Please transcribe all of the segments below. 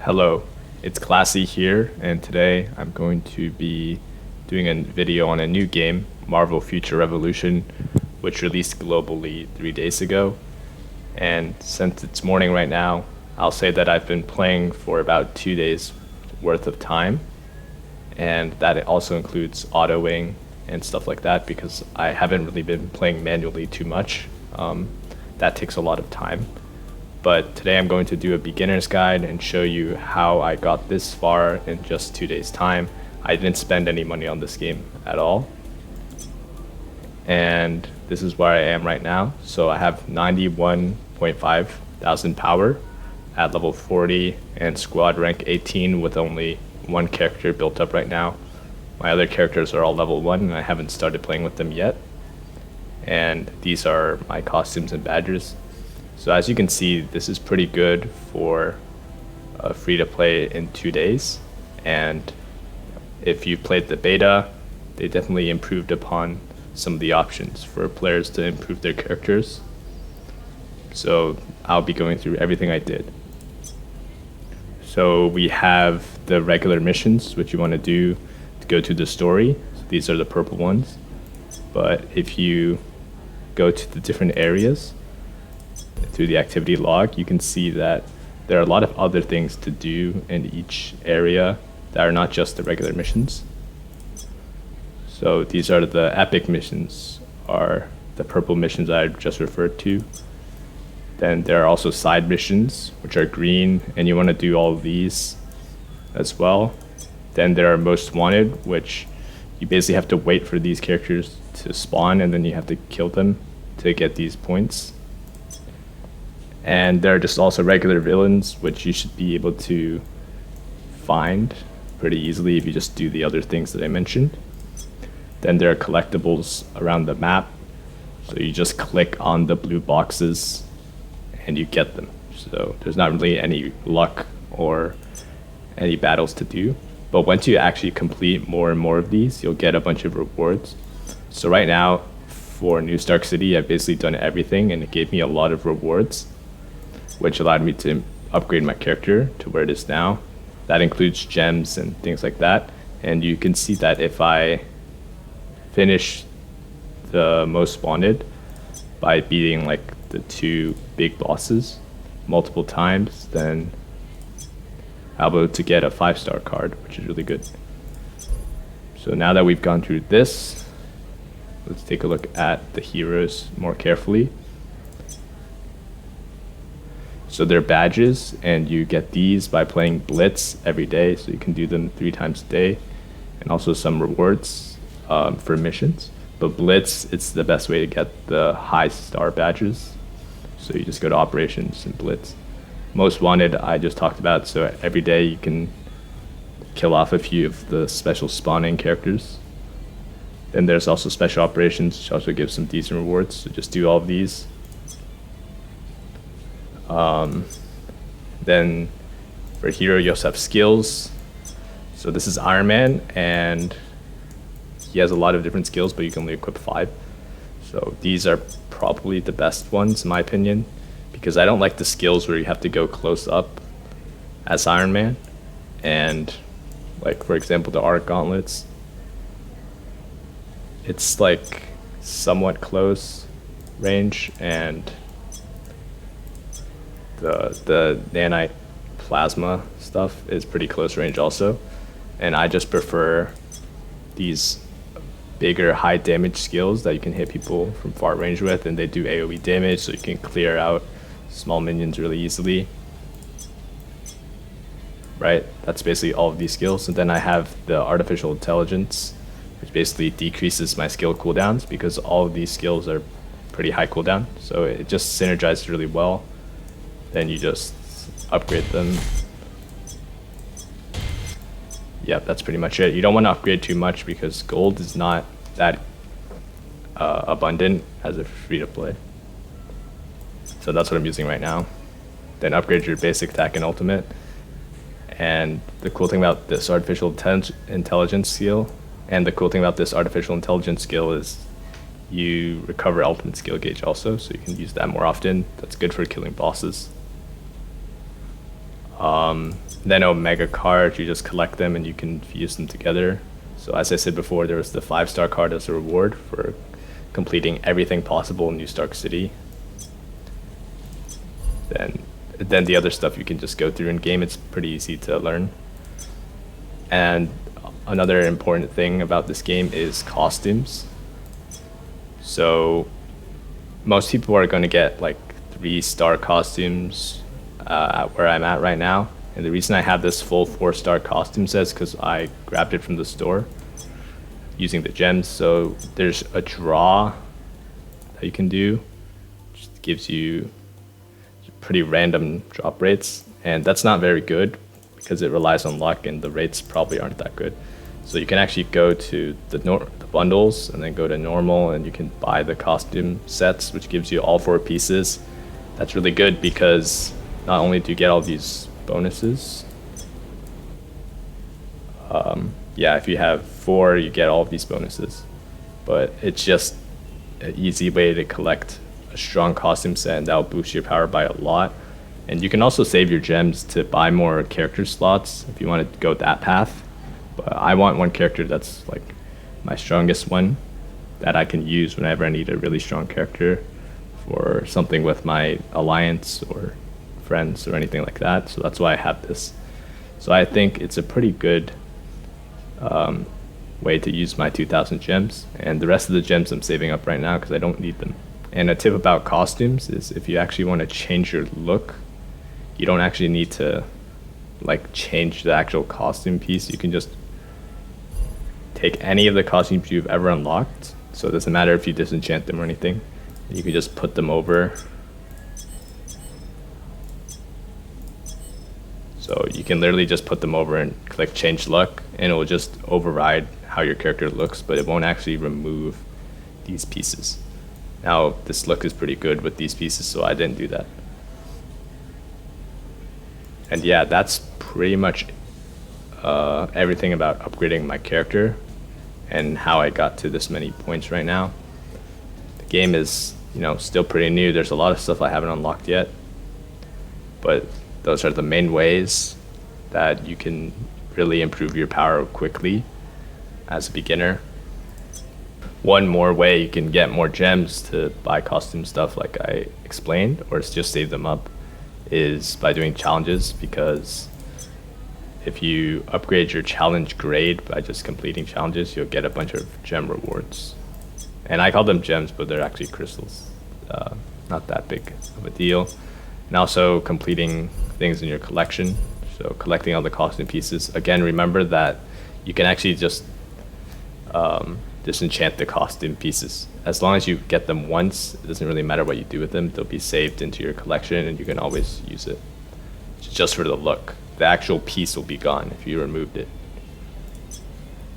Hello, it's Classy here, and today I'm going to be doing a video on a new game, Marvel Future Revolution, which released globally 3 days ago. And since it's morning right now, I'll say that I've been playing for about 2 days worth of time, and that it also includes autoing and stuff like that because I haven't really been playing manually too much. That takes a lot of time. But today I'm going to do a beginner's guide and show you how I got this far in just 2 days time. I didn't spend any money on this game at all. And this is where I am right now. So I have 91.5 thousand power at level 40 and squad rank 18 with only one character built up right now. My other characters are all level 1 and I haven't started playing with them yet. And these are my costumes and badges. So as you can see, this is pretty good for free to play in 2 days. And if you played the beta, they definitely improved upon some of the options for players to improve their characters. So I'll be going through everything I did. So we have the regular missions, which you want to do to go to the story. So these are the purple ones. But if you go to the different areas, through the activity log, you can see that there are a lot of other things to do in each area that are not just the regular missions. So these are the epic missions, are the purple missions I just referred to. Then there are also side missions, which are green, and you want to do all of these as well. Then there are most wanted, which you basically have to wait for these characters to spawn, and then you have to kill them to get these points. And there are just also regular villains, which you should be able to find pretty easily if you just do the other things that I mentioned. Then there are collectibles around the map. So you just click on the blue boxes and you get them. So there's not really any luck or any battles to do. But once you actually complete more and more of these, you'll get a bunch of rewards. So right now, for New Stark City, I've basically done everything and it gave me a lot of rewards, which allowed me to upgrade my character to where it is now. That includes gems and things like that. And you can see that if I finish the most wanted by beating like the 2 big bosses multiple times, then I'll be able to get a 5-star card, which is really good. So now that we've gone through this, let's take a look at the heroes more carefully. So they're badges, and you get these by playing Blitz every day, so you can do them 3 times a day, and also some rewards for missions. But Blitz, it's the best way to get the high star badges. So you just go to operations and Blitz. Most wanted, I just talked about, so every day you can kill off a few of the special spawning characters. Then there's also special operations, which also gives some decent rewards, so just do all of these. Then for hero, you also have skills. So this is Iron Man, and he has a lot of different skills, but you can only equip 5. So these are probably the best ones in my opinion, because I don't like the skills where you have to go close up as Iron Man. And like, for example, the Arc Gauntlets, it's like somewhat close range, and the nanite plasma stuff is pretty close range also. And I just prefer these bigger high damage skills that you can hit people from far range with, and they do AoE damage, so you can clear out small minions really easily. Right, that's basically all of these skills. And then I have the artificial intelligence, which basically decreases my skill cooldowns because all of these skills are pretty high cooldown, so it just synergizes really well. Then you just upgrade them. Yep, that's pretty much it. You don't want to upgrade too much because gold is not that abundant as a free-to-play. So that's what I'm using right now. Then upgrade your basic attack and ultimate. And the cool thing about this artificial intelligence skill, is you recover ultimate skill gauge also, so you can use that more often. That's good for killing bosses. Then Omega cards, you just collect them and you can fuse them together. So as I said before, there was the 5-star card as a reward for completing everything possible in New Stark City. Then the other stuff you can just go through in game. It's pretty easy to learn. And another important thing about this game is costumes. So most people are going to get like 3-star costumes where I'm at right now. And the reason I have this full 4-star costume set is because I grabbed it from the store using the gems. So there's a draw that you can do, which gives you pretty random drop rates. And that's not very good because it relies on luck and the rates probably aren't that good. So you can actually go to the bundles and then go to normal and you can buy the costume sets, which gives you all 4 pieces. That's really good because not only do you get all these bonuses, yeah, if you have 4, you get all of these bonuses. But it's just an easy way to collect a strong costume set, and that'll boost your power by a lot. And you can also save your gems to buy more character slots if you want to go that path. But I want one character that's like my strongest one that I can use whenever I need a really strong character for something with my alliance or friends or anything like that. So that's why I have this. So I think it's a pretty good way to use my 2,000 gems, and the rest of the gems I'm saving up right now because I don't need them. And a tip about costumes is if you actually want to change your look, you don't actually need to like change the actual costume piece. You can just take any of the costumes you've ever unlocked, so it doesn't matter if you disenchant them or anything, and you can just put them over. So you can literally just put them over and click change look, and it will just override how your character looks, but it won't actually remove these pieces. Now this look is pretty good with these pieces, so I didn't do that. And yeah, that's pretty much everything about upgrading my character and how I got to this many points right now. The game is, still pretty new. There's a lot of stuff I haven't unlocked yet, but those are the main ways that you can really improve your power quickly as a beginner. One more way you can get more gems to buy costume stuff like I explained, or just save them up, is by doing challenges, because if you upgrade your challenge grade by just completing challenges, you'll get a bunch of gem rewards. And I call them gems, but they're actually crystals. Not that big of a deal. And also completing things in your collection. So collecting all the costume pieces. Again, remember that you can actually just disenchant the costume pieces. As long as you get them once, it doesn't really matter what you do with them. They'll be saved into your collection and you can always use it. It's just for the look. The actual piece will be gone if you removed it.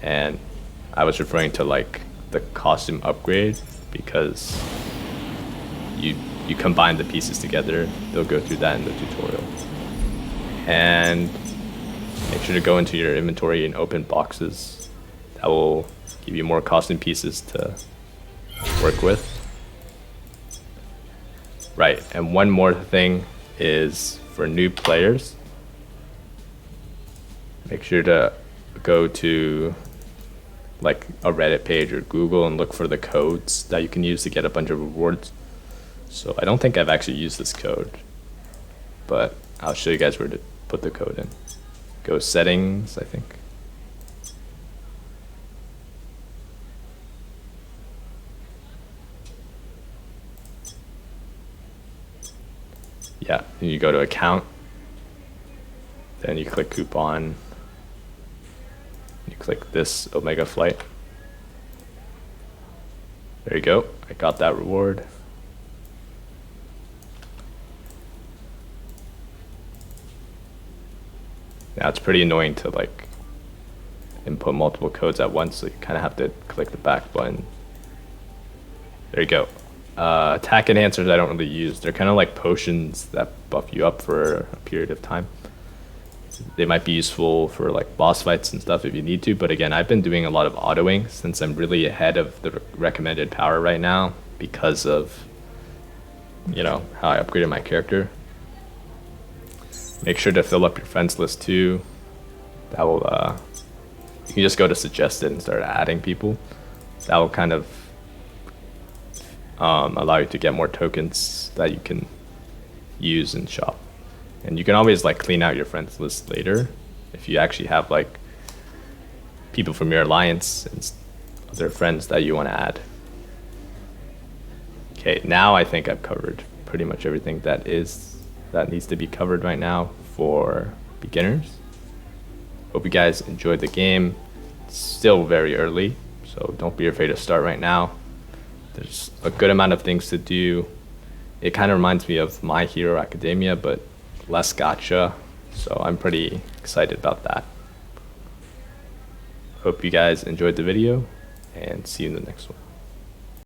And I was referring to like the costume upgrade because you combine the pieces together. They'll go through that in the tutorial. And make sure to go into your inventory and open boxes. That will give you more costume pieces to work with. Right, and one more thing is for new players, make sure to go to like a Reddit page or Google and look for the codes that you can use to get a bunch of rewards. So I don't think I've actually used this code, but I'll show you guys where to put the code in. Go settings, I think. Yeah, and you go to account, then you click coupon, you click this Omega flight. There you go, I got that reward. Now it's pretty annoying to like input multiple codes at once, so you kind of have to click the back button. There you go. Attack enhancers I don't really use. They're kind of like potions that buff you up for a period of time. They might be useful for like boss fights and stuff if you need to, but again, I've been doing a lot of autoing since I'm really ahead of the recommended power right now because of, how I upgraded my character. Make sure to fill up your friends list too. That will you can just go to suggested and start adding people. That will kind of allow you to get more tokens that you can use in shop. And you can always like clean out your friends list later if you actually have like people from your alliance and other friends that you want to add. Okay, now I think I've covered pretty much everything that needs to be covered right now for beginners. Hope you guys enjoyed the game. It's still very early, so don't be afraid to start right now. There's a good amount of things to do. It kind of reminds me of My Hero Academia, but less gacha, so I'm pretty excited about that. Hope you guys enjoyed the video, and see you in the next one.